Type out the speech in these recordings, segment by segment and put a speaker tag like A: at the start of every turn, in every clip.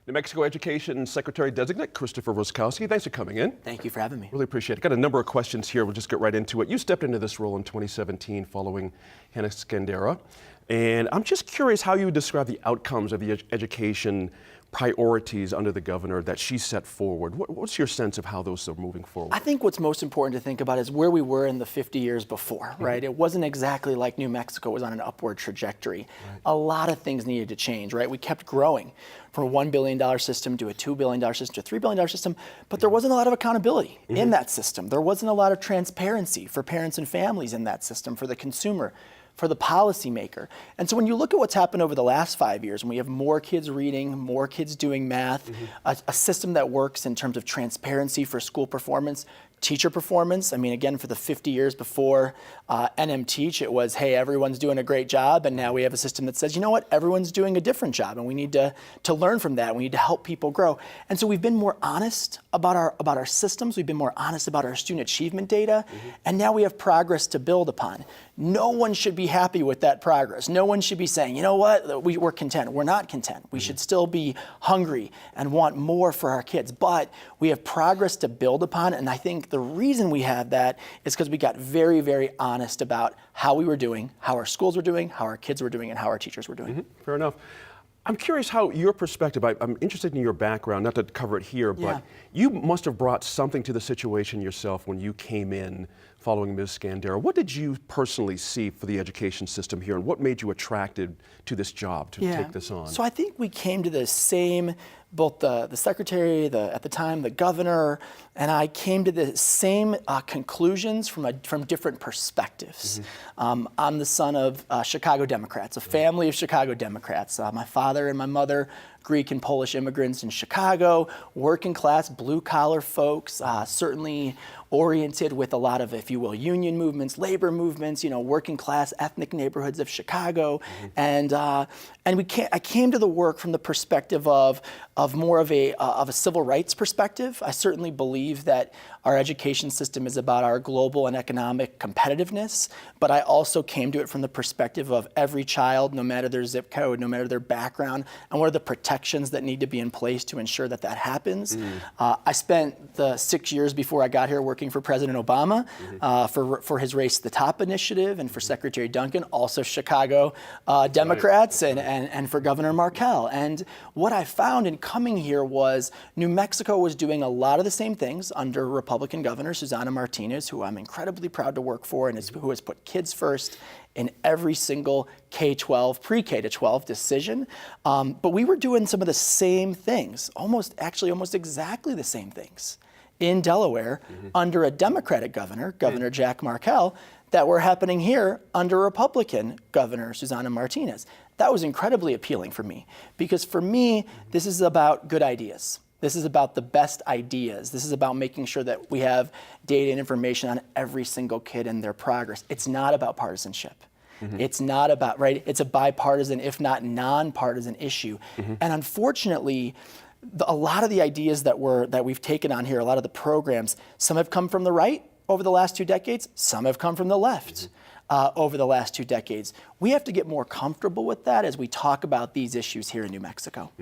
A: New Mexico Education Secretary-Designate Christopher Ruskowski, thanks for coming in.
B: Thank you for having me.
A: Really appreciate it. Got a number of questions here. We'll just get right into it. You stepped into this role in 2017 following Hannah Skandera. And I'm just curious how you would describe the outcomes of the education priorities under the governor that she set forward. What's your sense of how those are moving forward?
B: I think what's most important to think about is where we were in the 50 years before, right? It wasn't exactly like New Mexico was on an upward trajectory. Right. A lot of things needed to change, right? We kept growing from a $1 billion system to a $2 billion system to a $3 billion system, but there wasn't a lot of accountability in that system. There wasn't a lot of transparency for parents and families in that system, for the consumer, for the policymaker. And so when you look at what's happened over the last 5 years, and we have more kids reading, more kids doing math, a system that works in terms of transparency for school performance, teacher performance. I mean, again, for the 50 years before NM Teach, it was, hey, everyone's doing a great job. And now we have a system that says, you know what, everyone's doing a different job. And we need to learn from that. We need to help people grow. And so we've been more honest about our systems. We've been more honest about our student achievement data. And now we have progress to build upon. No one should be happy with that progress. No one should be saying, you know what, we're content. We're not content. We should still be hungry and want more for our kids. But we have progress to build upon. And I think the reason we have that is because we got very, very honest about how we were doing, how our schools were doing, how our kids were doing, and how our teachers were doing.
A: Fair enough. I'm curious how your perspective, I'm interested in your background, not to cover it here, but you must have brought something to the situation yourself when you came in following Ms. Skandera. What did you personally see for the education system here, and what made you attracted to this job, to take this on?
B: So I think we came to the same, both the secretary, at the time, the governor, and I came to the same conclusions from different perspectives. I'm the son of Chicago Democrats, a family of Chicago Democrats. My father and my mother, Greek and Polish immigrants in Chicago, working class, blue collar folks, certainly oriented with a lot of, if you will, union movements, labor movements, working class ethnic neighborhoods of Chicago. And I came to the work from the perspective of more of a civil rights perspective. I certainly believe that our education system is about our global and economic competitiveness, but I also came to it from the perspective of every child, no matter their zip code, no matter their background, and what are the protections that need to be in place to ensure that that happens. I spent the 6 years before I got here working for President Obama for his Race to the Top initiative, and for Secretary Duncan, also Chicago Democrats, and for Governor Markell. And what I found in coming here was New Mexico was doing a lot of the same things under Republican Governor Susana Martinez, who I'm incredibly proud to work for, and who has put kids first in every single K-12, pre-K to 12 decision. But we were doing some of the same things, almost exactly the same things in Delaware under a Democratic governor, Governor Jack Markell, that were happening here under Republican Governor Susana Martinez. That was incredibly appealing for me, because for me, this is about good ideas. This is about the best ideas. This is about making sure that we have data and information on every single kid and their progress. It's not about partisanship. It's not about, right? It's a bipartisan, if not nonpartisan issue. And unfortunately, a lot of the ideas that we've taken on here, a lot of the programs, some have come from the right over the last 2 decades, some have come from the left over the last 2 decades. We have to get more comfortable with that as we talk about these issues here in New Mexico.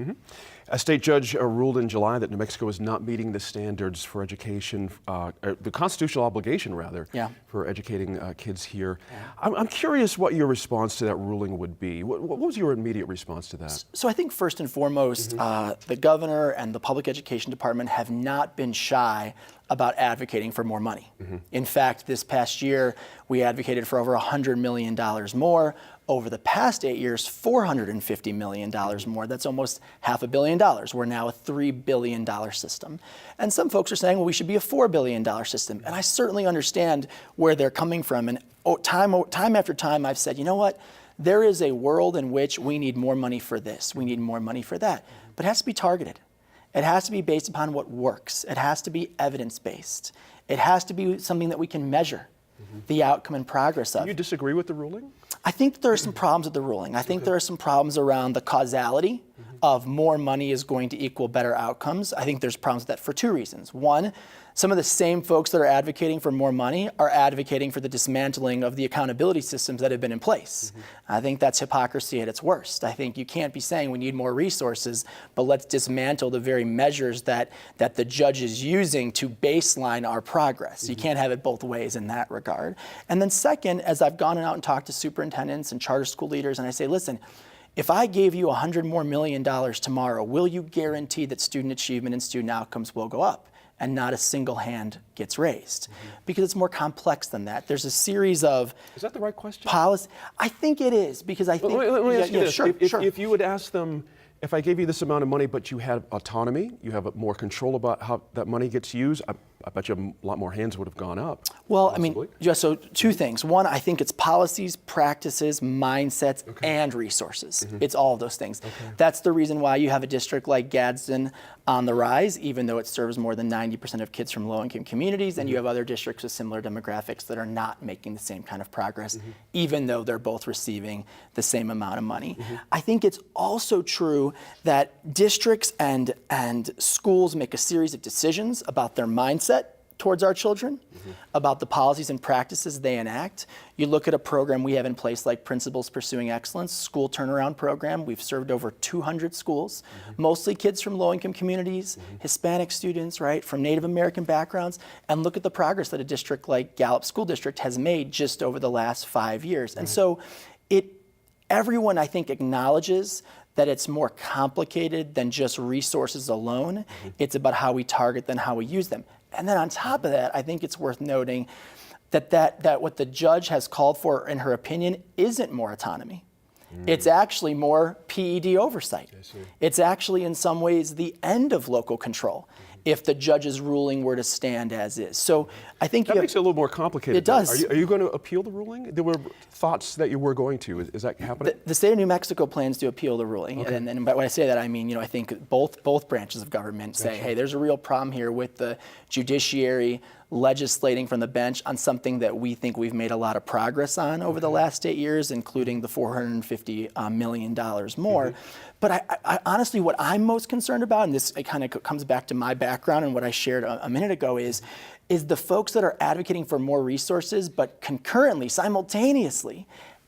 A: A state judge ruled in July that New Mexico is not meeting the standards for education, the constitutional obligation, rather, for educating kids here. I'm curious what your response to that ruling would be. What was your immediate response to that?
B: So I think first and foremost, the governor and the public education department have not been shy about advocating for more money. In fact, this past year, we advocated for over $100 million more. Over the past 8 years, $450 million more. That's almost $500 million. We're now a $3 billion system. And some folks are saying, well, we should be a $4 billion system. And I certainly understand where they're coming from. And time after time, I've said, you know what? There is a world in which we need more money for this. We need more money for that. But it has to be targeted. It has to be based upon what works. It has to be evidence-based. It has to be something that we can measure the outcome and progress of.
A: Do you disagree with the ruling?
B: I think there are some problems with the ruling. I think there are some problems around the causality of more money is going to equal better outcomes. I think there's problems with that for two reasons. One, some of the same folks that are advocating for more money are advocating for the dismantling of the accountability systems that have been in place. I think that's hypocrisy at its worst. I think you can't be saying we need more resources, but let's dismantle the very measures that the judge is using to baseline our progress. You can't have it both ways in that regard. And then second, as I've gone out and talked to superintendents and charter school leaders, and I say, listen, if I gave you $100 million more tomorrow, will you guarantee that student achievement and student outcomes will go up? And not a single hand gets raised, because it's more complex than that. There's a series of
A: Is that the right question?
B: policy. I think it is, because I think.
A: Let me ask you this.
B: Sure,
A: If you would ask them, if I gave you this amount of money, but you had autonomy, you have more control about how that money gets used, I bet you a lot more hands would have gone up.
B: Well,
A: possibly.
B: I mean, just so two things. One, I think it's policies, practices, mindsets, and resources. It's all of those things. That's the reason why you have a district like Gadsden on the rise, even though it serves more than 90% of kids from low-income communities, and you have other districts with similar demographics that are not making the same kind of progress, even though they're both receiving the same amount of money. I think it's also true that districts and schools make a series of decisions about their mindset towards our children, about the policies and practices they enact. You look at a program we have in place like Principals Pursuing Excellence, school turnaround program. We've served over 200 schools, mostly kids from low-income communities, Hispanic students, right, from Native American backgrounds, and look at the progress that a district like Gallup School District has made just over the last 5 years. And so everyone, I think, acknowledges that it's more complicated than just resources alone. It's about how we target them, how we use them. And then on top of that, I think it's worth noting that what the judge has called for in her opinion isn't more autonomy. It's actually more PED oversight. It's actually in some ways the end of local control if the judge's ruling were to stand as is. So I think
A: that makes it a little more complicated.
B: It does.
A: Are you going to appeal the ruling? There were thoughts that you were going to. Is that happening?
B: The state of New Mexico plans to appeal the ruling, and by when I say that, I mean, I think both branches of government say, hey, there's a real problem here with the judiciary legislating from the bench on something that we think we've made a lot of progress on over the last 8 years, including the $450 million more. But I honestly, what I'm most concerned about, and this kind of comes back to my background and what I shared a minute ago, is the folks that are advocating for more resources, but concurrently, simultaneously,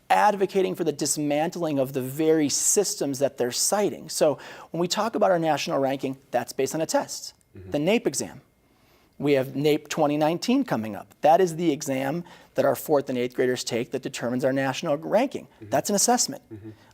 B: advocating for the dismantling of the very systems that they're citing. So when we talk about our national ranking, that's based on a test, the NAEP exam. We have NAEP 2019 coming up. That is the exam that our 4th and 8th graders take that determines our national ranking. That's an assessment.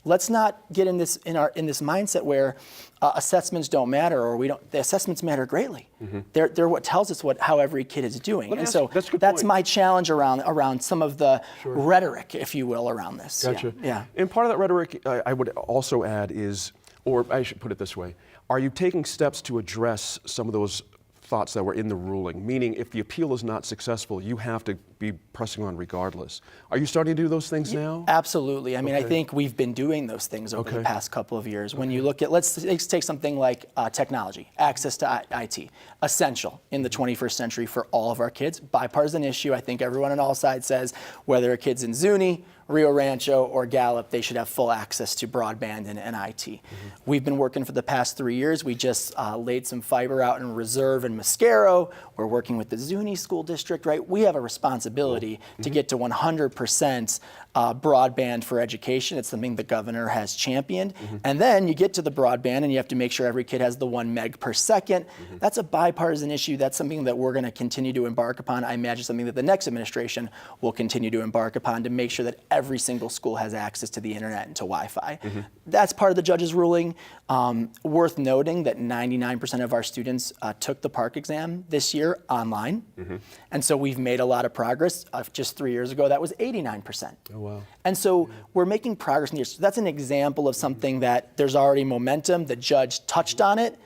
B: Let's not get in this mindset where assessments don't matter, or the assessments matter greatly. They're what tells us how every kid is doing. And so that's my challenge around some of the rhetoric, if you will, around this.
A: Gotcha.
B: Yeah.
A: And part of that rhetoric, I would also add is, or I should put it this way, are you taking steps to address some of those thoughts that were in the ruling? Meaning, if the appeal is not successful, you have to be pressing on regardless. Are you starting to do those things now?
B: Absolutely. I mean, I think we've been doing those things over the past couple of years. When you look at, let's take something like technology, access to IT, essential in the 21st century for all of our kids. Bipartisan issue. I think everyone on all sides says whether a kid's in Zuni, Rio Rancho, or Gallup, they should have full access to broadband and IT. We've been working for the past 3 years. We just laid some fiber out in Reserve and Mosquero. We're working with the Zuni School District, right? We have a responsibility to get to 100% broadband for education. It's something the governor has championed. And then you get to the broadband and you have to make sure every kid has the 1 meg per second. That's a bipartisan issue. That's something that we're going to continue to embark upon. I imagine something that the next administration will continue to embark upon to make sure that every single school has access to the internet and to Wi-Fi. That's part of the judge's ruling. Worth noting that 99% of our students took the PARCC exam this year online. And so we've made a lot of progress. Just 3 years ago, that was 89%.
A: Oh, wow.
B: And so we're making progress in the years. So that's an example of something that there's already momentum. The judge touched on it.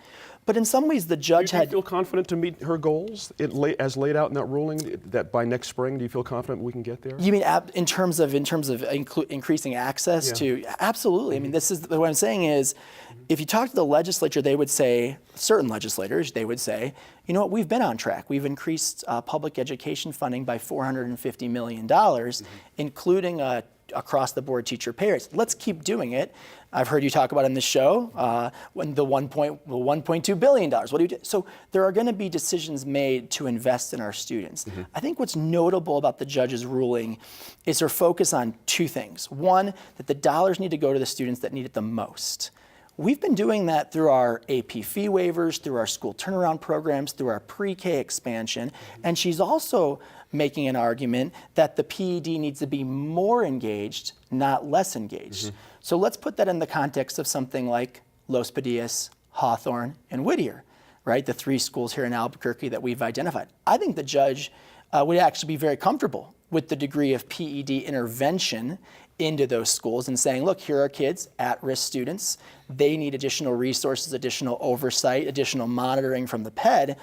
B: But in some ways, the judge
A: Do you feel confident to meet her goals as laid out in that ruling, that by next spring, do you feel confident we can get there?
B: You mean in terms of increasing access to? Absolutely. I mean, this is what I'm saying is, if you talk to the legislature, they would say, certain legislators, they would say, you know what, we've been on track. We've increased public education funding by $450 million, including a across the board teacher pay raise. Let's keep doing it. I've heard you talk about in this show when the $1.2 billion. What do you do? So there are going to be decisions made to invest in our students. I think what's notable about the judge's ruling is her focus on two things. One, that the dollars need to go to the students that need it the most. We've been doing that through our AP fee waivers, through our school turnaround programs, through our pre-K expansion, and she's also making an argument that the PED needs to be more engaged, not less engaged. So let's put that in the context of something like Los Padillas, Hawthorne, and Whittier, right? The three schools here in Albuquerque that we've identified. I think the judge would actually be very comfortable with the degree of PED intervention into those schools and saying, look, here are kids, at-risk students. They need additional resources, additional oversight, additional monitoring from the PED.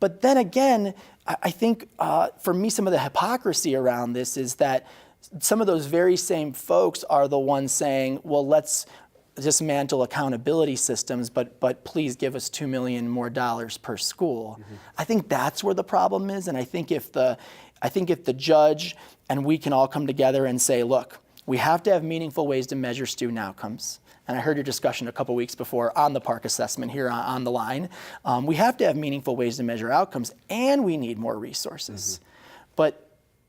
B: But then again, I think for me, some of the hypocrisy around this is that some of those very same folks are the ones saying, well, let's dismantle accountability systems, but please give us $2 million more per school. I think that's where the problem is, and I think if the judge and we can all come together and say, look, we have to have meaningful ways to measure student outcomes. And I heard your discussion a couple weeks before on the Park assessment here on the line. We have to have meaningful ways to measure outcomes, and we need more resources.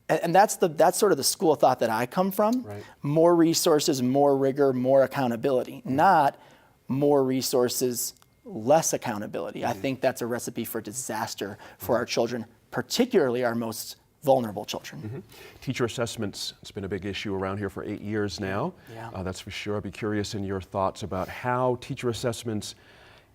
B: And that's sort of the school of thought that I come from.
A: Right.
B: More resources, more rigor, more accountability, not more resources, less accountability. I think that's a recipe for disaster for our children, particularly our most vulnerable children.
A: Teacher assessments, it's been a big issue around here for 8 years now.
B: Yeah.
A: That's for sure. I'd be curious in your thoughts about how teacher assessments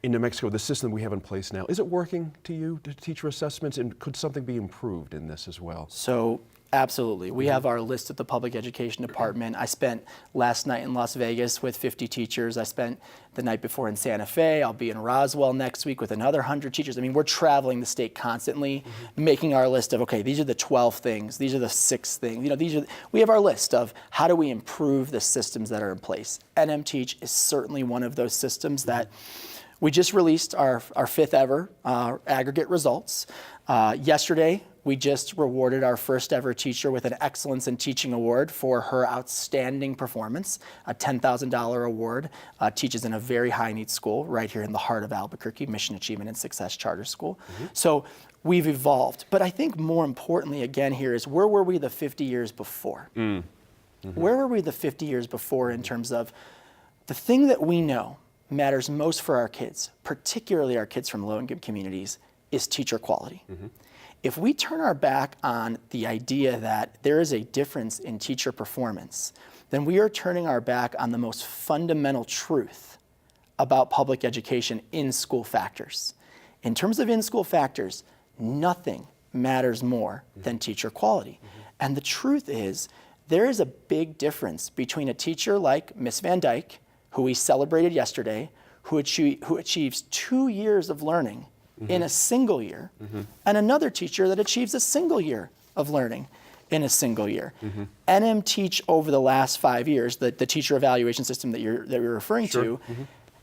A: in New Mexico, the system we have in place now, is it working to you, to teacher assessments, and could something be improved in this as well?
B: So absolutely. We have our list at the Public Education Department. I spent last night in Las Vegas with 50 teachers. I spent the night before in Santa Fe. I'll be in Roswell next week with another 100 teachers. I mean, we're traveling the state constantly, making our list of, okay, these are the 12 things, these are the 6 things. You know, we have our list of how do we improve the systems that are in place. NM Teach is certainly one of those systems that we just released our 5th ever aggregate results. Yesterday, we just rewarded our first ever teacher with an Excellence in Teaching Award for her outstanding performance, a $10,000 award. Teaches in a very high need school right here in the heart of Albuquerque, Mission Achievement and Success Charter School. So we've evolved. But I think more importantly again here is where were we the 50 years before? Where were we the 50 years before in terms of the thing that we know matters most for our kids, particularly our kids from low-income communities, is teacher quality. If we turn our back on the idea that there is a difference in teacher performance, then we are turning our back on the most fundamental truth about public education in-school factors. In terms of in-school factors, nothing matters more than teacher quality. And the truth is, there is a big difference between a teacher like Miss Van Dyke, who we celebrated yesterday, who achieves 2 years of learning in a single year, and another teacher that achieves a single year of learning in a single year. NM Teach over the last 5 years, the teacher evaluation system that you're referring to,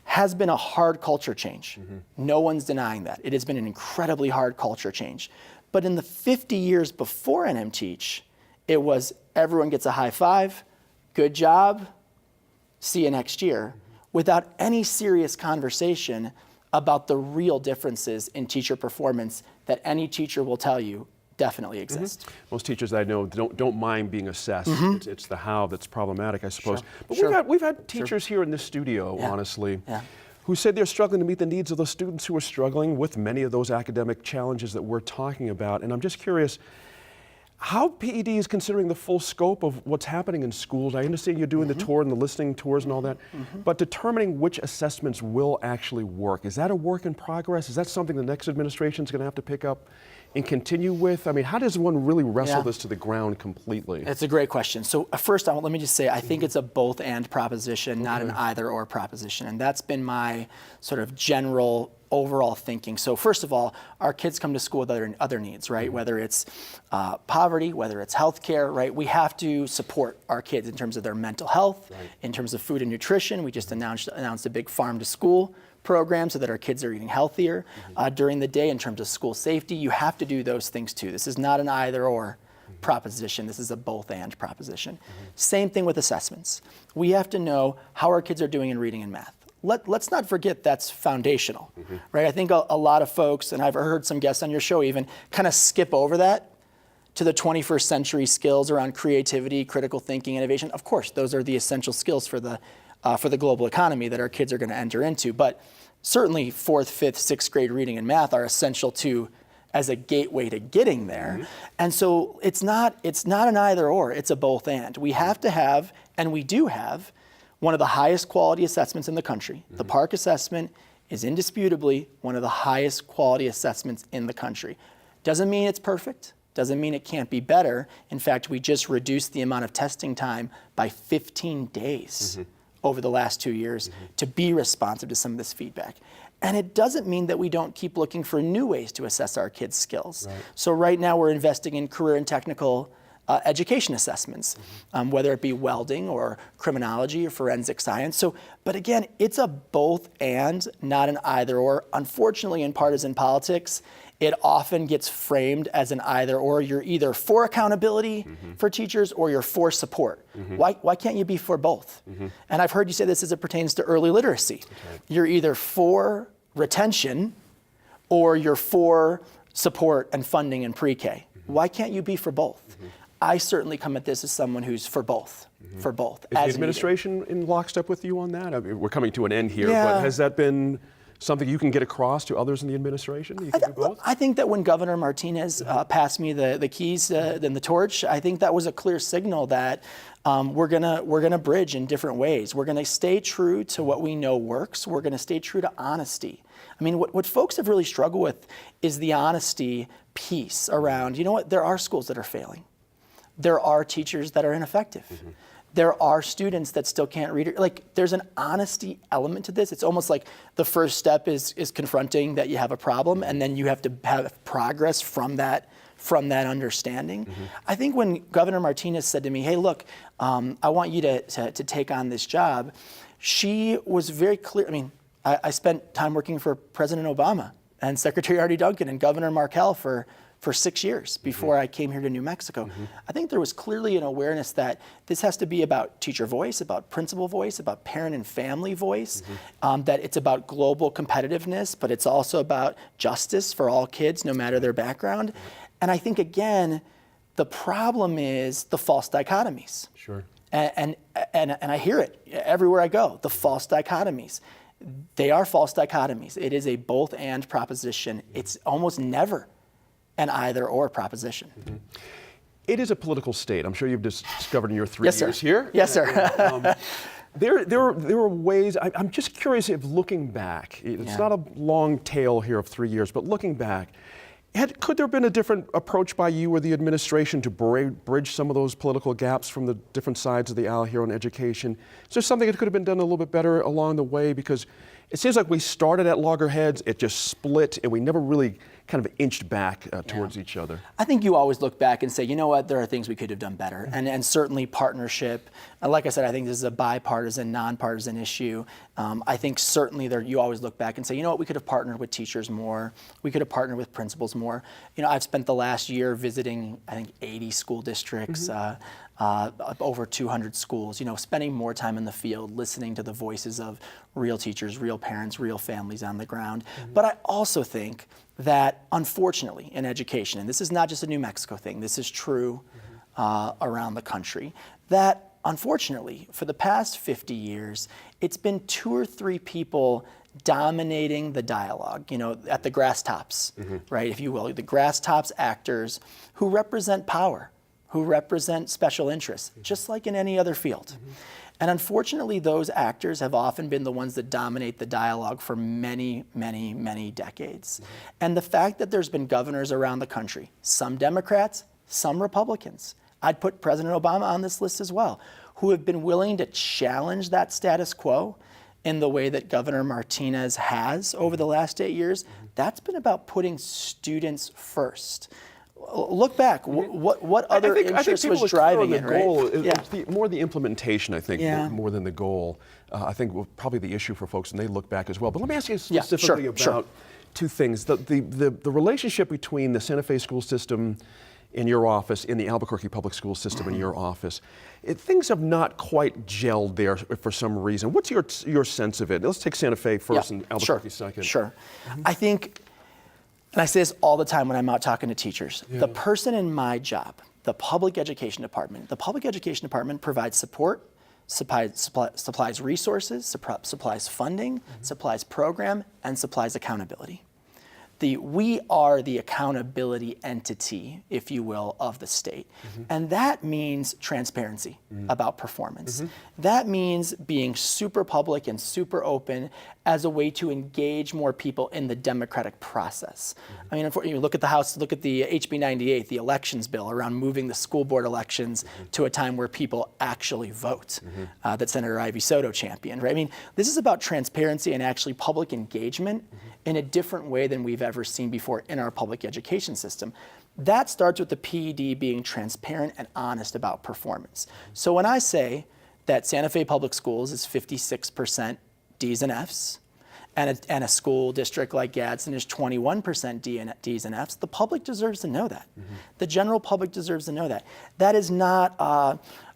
B: has been a hard culture change. No one's denying that. It has been an incredibly hard culture change. But in the 50 years before NM Teach, it was everyone gets a high five, good job, see you next year, without any serious conversation about the real differences in teacher performance that any teacher will tell you definitely exist.
A: Most teachers I know don't mind being assessed. It's the how that's problematic, I suppose. But we've had teachers here in this studio, honestly, who said they're struggling to meet the needs of those students who are struggling with many of those academic challenges that we're talking about. And I'm just curious, how PED is considering the full scope of what's happening in schools. I understand you're doing the tour and the listening tours and all that, but determining which assessments will actually work. Is that a work in progress? Is that something the next administration is going to have to pick up and continue with? I mean, how does one really wrestle this to the ground completely?
B: It's a great question. So first, let me just say, I think it's a both and proposition, not an either or proposition. And that's been my sort of general overall thinking. So first of all, our kids come to school with other needs, right? Whether it's poverty, whether it's healthcare, right? We have to support our kids in terms of their mental health, in terms of food and nutrition. We just announced a big farm to school program so that our kids are eating healthier during the day. In terms of school safety, you have to do those things too. This is not an either or proposition. This is a both and proposition. Same thing with assessments. We have to know how our kids are doing in reading and math. Let's not forget that's foundational, right? I think a lot of folks, and I've heard some guests on your show even, kind of skip over that to the 21st century skills around creativity, critical thinking, innovation. Of course, those are the essential skills for the global economy that our kids are going to enter into. But certainly 4th, 5th, 6th grade reading and math are essential to as a gateway to getting there. And so it's not an either or, it's a both and. We have to have, and we do have, one of the highest quality assessments in the country. The PARCC assessment is indisputably one of the highest quality assessments in the country. Doesn't mean it's perfect. Doesn't mean it can't be better. In fact, we just reduced the amount of testing time by 15 days over the last 2 years to be responsive to some of this feedback. And it doesn't mean that we don't keep looking for new ways to assess our kids' skills. So right now we're investing in career and technical education assessments, whether it be welding or criminology or forensic science. So, but again, it's a both and, not an either or. Unfortunately, in partisan politics, it often gets framed as an either or. You're either for accountability for teachers or you're for support. Why can't you be for both? And I've heard you say this as it pertains to early literacy. You're either for retention or you're for support and funding in pre-K. Why can't you be for both? I certainly come at this as someone who's for both. For both.
A: Is the administration in lockstep with you on that? I mean, we're coming to an end here, but has that been something you can get across to others in the administration? You can do both?
B: I think that when Governor Martinez passed me the keys and the torch, I think that was a clear signal that we're gonna bridge in different ways. We're gonna stay true to what we know works. We're gonna stay true to honesty. I mean, what folks have really struggled with is the honesty piece around, you know what, there are schools that are failing. There are teachers that are ineffective. There are students that still can't read it. Like, there's an honesty element to this. It's almost like the first step is confronting that you have a problem, and then you have to have progress from that understanding. I think when Governor Martinez said to me, hey, look, I want you to take on this job, she was very clear. I mean, I spent time working for President Obama and Secretary Artie Duncan and Governor Markell for 6 years before I came here to New Mexico. I think there was clearly an awareness that this has to be about teacher voice, about principal voice, about parent and family voice, that it's about global competitiveness, but it's also about justice for all kids, no matter their background. And I think, again, the problem is the false dichotomies.
A: Sure.
B: And I hear it everywhere I go, the false dichotomies. They are false dichotomies. It is a both and proposition. It's almost never an either or proposition.
A: It is a political state. I'm sure you've discovered in your 3 years here.
B: Yes, sir.
A: There are ways, I'm just curious if looking back, it's not a long tale here of 3 years, but looking back, could there have been a different approach by you or the administration to bridge some of those political gaps from the different sides of the aisle here on education? Is there something that could have been done a little bit better along the way? Because it seems like we started at loggerheads, it just split, and we never really kind of inched back towards each other.
B: I think you always look back and say, you know what, there are things we could have done better. And certainly partnership. Like I said, I think this is a bipartisan, nonpartisan issue. I think certainly you always look back and say, you know what, we could have partnered with teachers more. We could have partnered with principals more. You know, I've spent the last year visiting, I think, 80 school districts, over 200 schools, you know, spending more time in the field, listening to the voices of real teachers, real parents, real families on the ground. But I also think that, unfortunately, in education, and this is not just a New Mexico thing, this is true around the country, that unfortunately, for the past 50 years, it's been 2 or 3 people dominating the dialogue, you know, at the grass tops, right, if you will, the grass tops actors who represent power, who represent special interests, just like in any other field. And unfortunately, those actors have often been the ones that dominate the dialogue for many, many, many decades. And the fact that there's been governors around the country, some Democrats, some Republicans, I'd put President Obama on this list as well, who have been willing to challenge that status quo in the way that Governor Martinez has over the last 8 years, that's been about putting students first. Look back, what other interest was driving it, right?
A: It's more the implementation, I think, more than the goal. I think probably the issue for folks, and they look back as well. But let me ask you specifically about 2 things. The relationship between the Santa Fe school system in your office, in the Albuquerque public school system in your office. Things have not quite gelled there for some reason. What's your sense of it? Let's take Santa Fe first and Albuquerque second.
B: Sure. I think, and I say this all the time when I'm out talking to teachers, the person in my job, the public education department provides support, supplies resources, supplies funding, supplies program, and supplies accountability. We are the accountability entity, if you will, of the state. And that means transparency about performance. That means being super public and super open as a way to engage more people in the democratic process. I mean, you look at the House, look at the HB 98, the elections bill around moving the school board elections to a time where people actually vote, that Senator Ivy Soto championed, right? I mean, this is about transparency and actually public engagement in a different way than we've ever seen before in our public education system. That starts with the PED being transparent and honest about performance. So when I say that Santa Fe Public Schools is 56% D's and F's, and a school district like Gadsden is 21% D's and F's, the public deserves to know that. The general public deserves to know that. That is not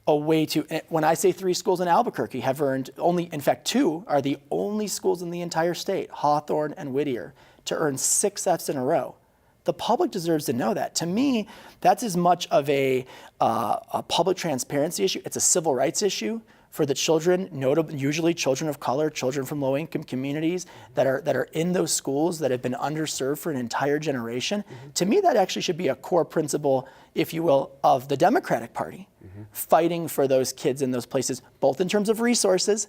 B: a way to, when I say 3 schools in Albuquerque have earned only, in fact 2 are the only schools in the entire state, Hawthorne and Whittier, to earn 6 F's in a row. The public deserves to know that. To me, that's as much of a public transparency issue. It's a civil rights issue for the children, usually children of color, children from low-income communities that are in those schools that have been underserved for an entire generation. To me, that actually should be a core principle, if you will, of the Democratic Party, fighting for those kids in those places, both in terms of resources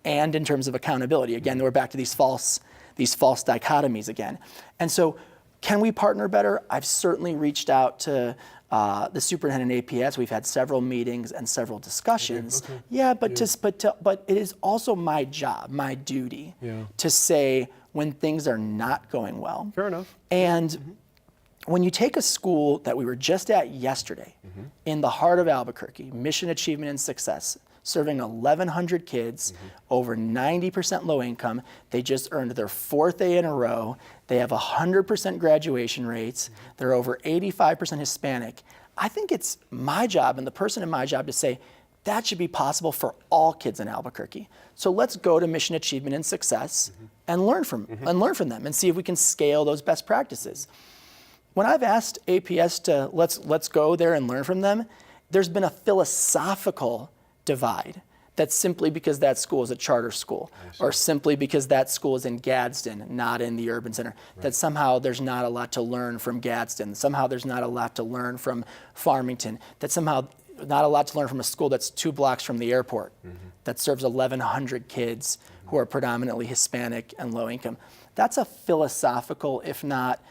B: and in terms of accountability. Again, we're back to these false dichotomies again. And so, can we partner better? I've certainly reached out to the superintendent APS. We've had several meetings and several discussions. But it is also my job, my duty, to say when things are not going well.
A: Fair enough.
B: And when you take a school that we were just at yesterday, in the heart of Albuquerque, Mission Achievement and Success, serving 1,100 kids, over 90% low income. They just earned their 4th A in a row. They have 100% graduation rates. They're over 85% Hispanic. I think it's my job and the person in my job to say, that should be possible for all kids in Albuquerque. So let's go to Mission Achievement and Success and learn from them and see if we can scale those best practices. When I've asked APS to let's go there and learn from them, there's been a philosophical divide. That's simply because that school is a charter school, or simply because that school is in Gadsden, not in the urban center. That somehow there's not a lot to learn from Gadsden. Somehow there's not a lot to learn from Farmington. That somehow not a lot to learn from a school that's 2 blocks from the airport, that serves 1,100 kids who are predominantly Hispanic and low income. That's a philosophical, if not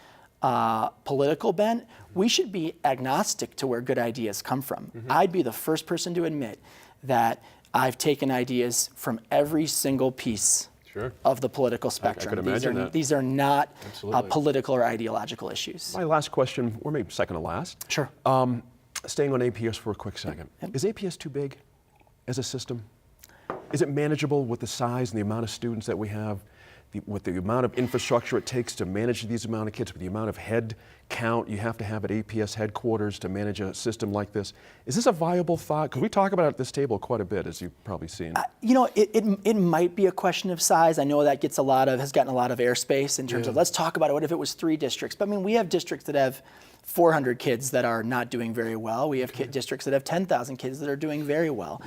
B: political bent. We should be agnostic to where good ideas come from. I'd be the first person to admit that I've taken ideas from every single piece of the political spectrum.
A: I could imagine that.
B: These are not political or ideological issues.
A: My last question, or maybe second to last.
B: Sure.
A: Staying on APS for a quick second. Is APS too big as a system? Is it manageable with the size and the amount of students that we have? With the amount of infrastructure it takes to manage these amount of kids, with the amount of head count you have to have at APS headquarters to manage a system like this. Is this a viable thought? Because we talk about it at this table quite a bit, as you've probably seen.
B: It might be a question of size. I know that has gotten a lot of airspace in terms of, let's talk about it. What if it was 3 districts? But I mean, we have districts that have 400 kids that are not doing very well. We have districts that have 10,000 kids that are doing very well.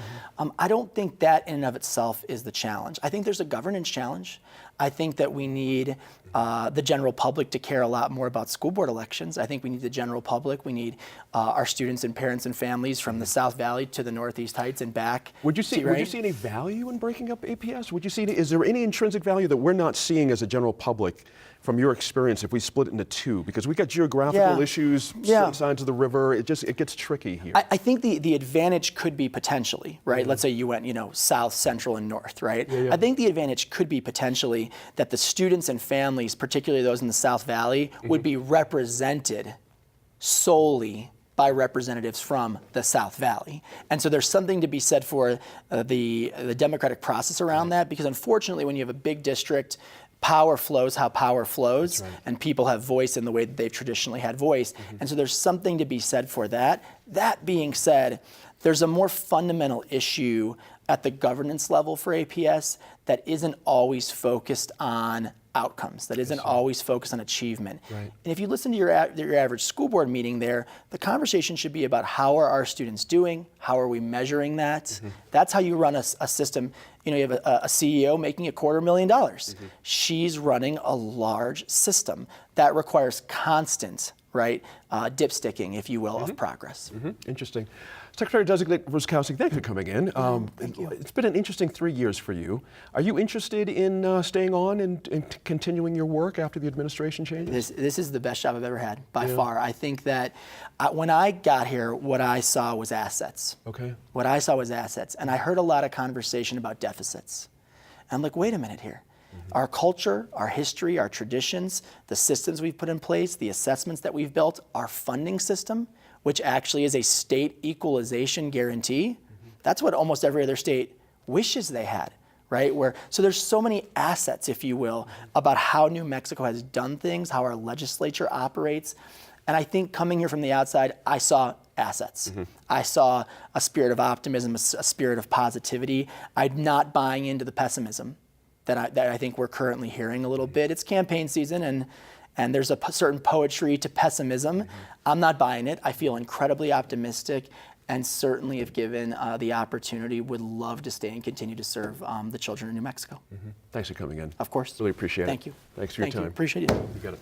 B: I don't think that in and of itself is the challenge. I think there's a governance challenge. I think that we need the general public to care a lot more about school board elections. I think we need the general public. We need our students and parents and families from the South Valley to the Northeast Heights and back.
A: Would you see any value in breaking up APS? Is there any intrinsic value that we're not seeing as a general public from your experience if we split it into 2? Because we got geographical issues, certain sides of the river. It gets tricky here.
B: I think the advantage could be potentially, right? Let's say you went, south, central, and north, right? I think the advantage could be potentially that the students and families, particularly those in the South Valley, would be represented solely by representatives from the South Valley. And so there's something to be said for the democratic process around that, because unfortunately when you have a big district, power flows how power flows,
A: right.
B: and people have voice in the way that they've traditionally had voice. And so there's something to be said for that. That being said, there's a more fundamental issue at the governance level for APS that isn't always focused on outcomes, that isn't always focused on achievement.
A: Right.
B: And if you listen to your average school board meeting there, the conversation should be about how are our students doing, how are we measuring that. That's how you run a system. You know, you have a CEO making $250,000. She's running a large system that requires constant, right, dipsticking, if you will, of progress.
A: Interesting. Secretary-designate Ruskowski, thanks for coming in.
B: Thank you.
A: It's been an interesting 3 years for you. Are you interested in staying on and continuing your work after the administration changes?
B: This is the best job I've ever had, by far. I think that when I got here, what I saw was assets.
A: Okay.
B: What I saw was assets. And I heard a lot of conversation about deficits. And I'm like, wait a minute here. Our culture, our history, our traditions, the systems we've put in place, the assessments that we've built, our funding system, which actually is a state equalization guarantee. That's what almost every other state wishes they had, right? So there's so many assets, if you will, about how New Mexico has done things, how our legislature operates. And I think coming here from the outside, I saw assets. I saw a spirit of optimism, a spirit of positivity. I'm not buying into the pessimism that I think we're currently hearing a little bit. It's campaign season, and there's a certain poetry to pessimism. I'm not buying it. I feel incredibly optimistic, and certainly if given the opportunity, would love to stay and continue to serve the children of New Mexico.
A: Thanks for coming in.
B: Of course.
A: Really appreciate it.
B: Thank you.
A: Thanks for your time.
B: Appreciate it.
A: You got it.